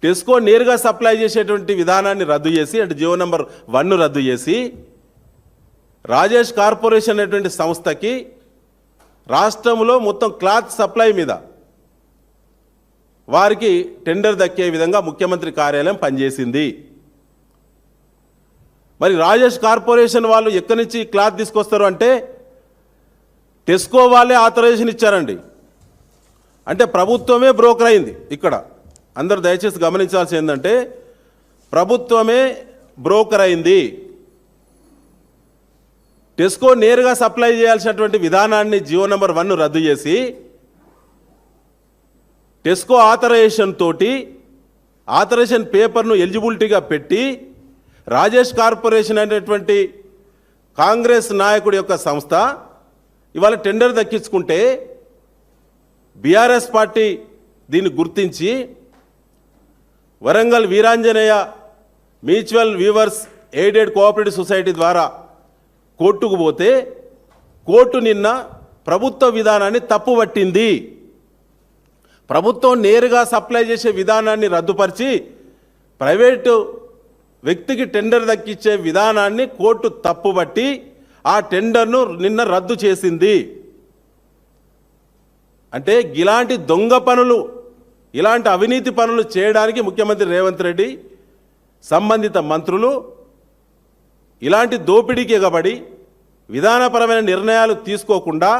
Tesco నేరుగా supply చేసేటువంటి విధానాన్ని రద్దు చేసి, అంటే జీవో నెంబర్ 1 రద్దు చేసి, రాజేష్ కార్పొరేషన్ అనేటువంటి సంస్థకి రాష్ట్రంలో మొత్తం క్లాత్ సప్లై మీద వారికి టెండర్ దక్కే విధంగా ముఖ్యమంత్రి కార్యాలయం పనిచేసింది. మరి రాజేష్ కార్పొరేషన్ వాళ్ళు ఎక్కడి నుంచి క్లాత్ తీసుకొస్తారు అంటే టెస్కో వాళ్ళే ఆథరైజేషన్ ఇచ్చారండి. అంటే ప్రభుత్వమే బ్రోకర్ అయింది. ఇక్కడ అందరూ దయచేసి గమనించాల్సి ఏంటంటే ప్రభుత్వమే బ్రోకర్ అయింది. టెస్కో నేరుగా సప్లై చేయాల్సినటువంటి విధానాన్ని జీవో నెంబర్ 1 రద్దు చేసి టెస్కో ఆథరైజేషన్ తోటి ఆథరైజేషన్ పేపర్ను ఎలిజిబిలిటీగా పెట్టి రాజేష్ కార్పొరేషన్ అనేటువంటి కాంగ్రెస్ నాయకుడి యొక్క సంస్థ ఇవాళ టెండర్ దక్కించుకుంటే బీఆర్ఎస్ పార్టీ దీన్ని గుర్తించి Warangal Veeranjaneya mutual weavers aided cooperative society ద్వారా కోర్టుకు పోతే కోర్టు నిన్న ప్రభుత్వ విధానాన్ని తప్పుపట్టింది. ప్రభుత్వం నేరుగా సప్లై చేసే విధానాన్ని రద్దుపరిచి ప్రైవేటు వ్యక్తికి టెండర్ దక్కించే విధానాన్ని కోర్టు తప్పుబట్టి ఆ టెండర్ను నిన్న రద్దు చేసింది. అంటే ఇలాంటి దొంగ పనులు, ఇలాంటి అవినీతి పనులు చేయడానికి ముఖ్యమంత్రి రేవంత్ రెడ్డి సంబంధిత మంత్రులు ఇలాంటి దోపిడీకి ఎగబడి విధానపరమైన నిర్ణయాలు తీసుకోకుండా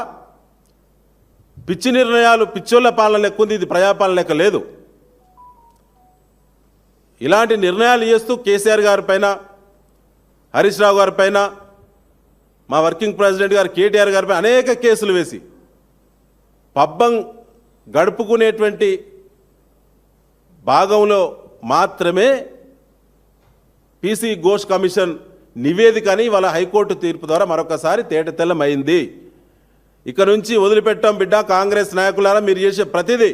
పిచ్చి నిర్ణయాలు, పిచ్చోళ్ళ పాలన లెక్క ఉంది, ఇది ప్రజాపాలన లెక్క లేదు. ఇలాంటి నిర్ణయాలు చేస్తూ కేసీఆర్ గారి పైన, హరీష్ రావు గారి పైన, మా వర్కింగ్ ప్రెసిడెంట్ గారు కేటీఆర్ గారిపై అనేక కేసులు వేసి పబ్బం గడుపుకునేటువంటి భాగంలో మాత్రమే పీసీ ఘోష్ కమిషన్ నివేదికని వాళ్ళ హైకోర్టు తీర్పు ద్వారా మరొకసారి తేటతెల్లమైంది. ఇక నుంచి వదిలిపెట్టాం బిడ్డ, కాంగ్రెస్ నాయకులారా మీరు చేసే ప్రతిదీ